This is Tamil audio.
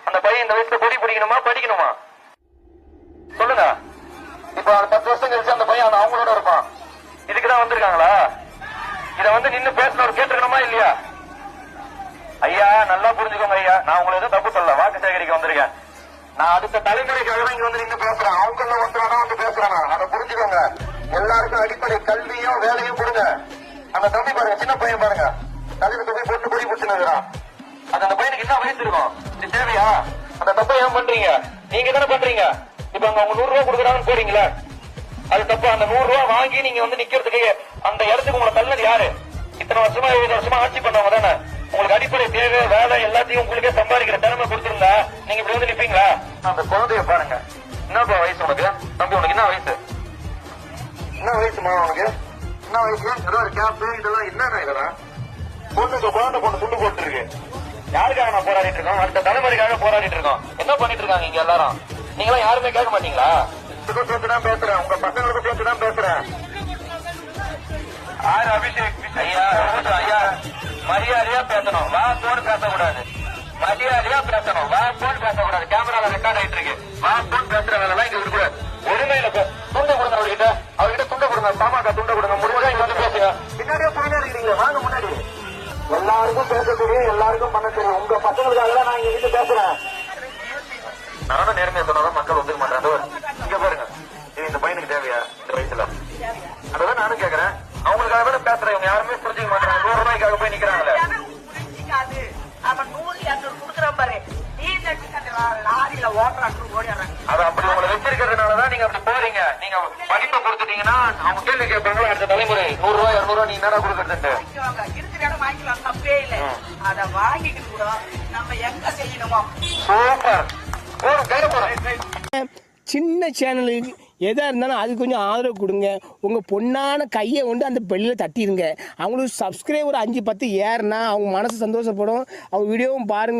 அந்த பையன் இந்த வயசுல கொடி பிடிக்கணுமா படிக்கணுமா சொல்லுங்க. இப்ப 10 வருஷம் கழிச்சு அந்த பையன் அவங்களோட இருப்பான். இதுக்குதான் வந்திருக்காங்களா? இத வந்து நின்னு பேசினவர் கேட்டுக்கணுமா இல்லையா? ஐயா நல்லா புரிஞ்சுக்கோங்க ஐயா, நான் உங்களை எதுவும் தப்பு சொல்ல, வாக்கு சேகரிக்க வந்திருக்கேன். நான் அடுத்த தலைமுறைக்காக தான் இங்க வந்து நின்று பேசுறேன். அவங்க ஒருத்தரதான் வந்து பேசுறேன். அதை புரிஞ்சுக்கோங்க. எல்லாருக்கும் அடிப்படை கல்வியும் வேலையும் கொடுங்க. அந்த தம்பி பாருங்க, சின்ன பையன் பாருங்க, தலையில தொகை போட்டு கொடி பிடிச்சுக்கிறான். அது அந்த பையனுக்கு என்ன வயசு இருக்கும்? இது தேவையா? அந்த தப்பை ஏன் பண்றீங்க? நீங்க தானே பண்றீங்க. இப்ப அங்க அவங்க 100 ரூபாய் கொடுக்குறாங்கன்னு போறீங்களா? அது தப்பு. அந்த 100 ரூபாய் வாங்கி நீங்க வந்து நிக்கிறதுக்கு அந்த இடத்துக்கு உங்களை தள்ளது யாரு? இத்தனை வருஷமா 20 வருஷமா ஆட்சி பண்ணவங்க தானே. உங்களுக்கு அடிப்படை தேவை வேலை எல்லாத்தையும் உங்களுக்கே சம்பாதிக்கிற திறமை கொடுத்துருந்தா நீங்க இப்படி வந்து நிப்பீங்களா? அந்த குழந்தைய பாருங்க. என்னப்பா வயசு உனக்கு? தம்பி உனக்கு என்ன வயசு? என்ன வயசுமா உனக்கு? என்ன வயசு? ஏதோ ஒரு கேப் இதெல்லாம் என்னன்னா இதெல்லாம் பொண்ணுக்கு குழந்தை பொண்ணு துண்டு போட்டு இருக்கு. யாருக்காக நான் போராடிட்டு இருக்கோம்? அடுத்த தலைமுறைக்காக போராடிட்டு இருக்கோம். என்ன பண்ணிட்டு இருக்காங்க இங்க எல்லாரும்? நீங்களாம் யாருமே கேட்க மாட்டீங்களா? சேர்த்துதான் பேசுறேன், உங்க பசங்களுக்கு சேர்த்துதான் பேசுறேன். ஆறு அபிஷேக் ஐயா ஐயா மரியாதையா பேசணும். வா போன் பேசக்கூடாது. மரியாதையா பேசணும். வா போன் பேசக்கூடாது. கேமரால ரெக்கார்ட் ஆயிட்டு இருக்கு. வா போன் பேசுற வேலை இங்க இருக்கக்கூடாது. ஒருமையில துண்டை கொடுங்க அவர்கிட்ட. அவர்கிட்ட துண்டை கொடுங்க. பாமக துண்டை கொடுங்க. முடிஞ்சா இங்க வந்து பேசுங்க. பின்னாடியே புரியா இருக்கிறீங்க. வாங்க முன்னாடி. எல்லாருக்கும் பேசக்கூடிய எல்லாருக்கும் பண்ண தெரியும். உங்க பசங்களுக்காக நான் இங்க இருந்து பேசுறேன். நானும் நேர்மையா சொன்னாதான் மக்கள் ஒத்துக்க மாட்டாங்க. இங்க பாருங்க, இது இந்த பையனுக்கு தேவையா இந்த வயசுல? அதான் நானும் கேக்குறேன். அவங்களுக்காக தானே பேசுறேன். இவங்க யாருமே புரிஞ்சுக்க மாட்டாங்க. 100 ரூபாய்க்காக போய் நிக்கிறாங்களே. அது அப்படி உங்களை வச்சிருக்கிறதுனாலதான் நீங்க அப்படி போறீங்க. நீங்க படிப்பை கொடுத்துட்டீங்கன்னா அவங்க கேள்வி கேட்பாங்களா அடுத்த தலைமுறை? 100 ரூபாய் 200 ரூபாய் நீ என்னடா கொடுக்கறது? சூப்பர். சின்ன சேனலுக்கு எதாக இருந்தாலும் அது கொஞ்சம் ஆதரவு கொடுங்க. உங்கள் பொண்ணான கையை கொண்டு அந்த பெல்லில் தட்டிடுங்க. அவங்களுக்கு சப்ஸ்கிரைபர் 5-10 ஏறுனா அவங்க மனசு சந்தோஷப்படும். அவங்க வீடியோவும் பாருங்கள்.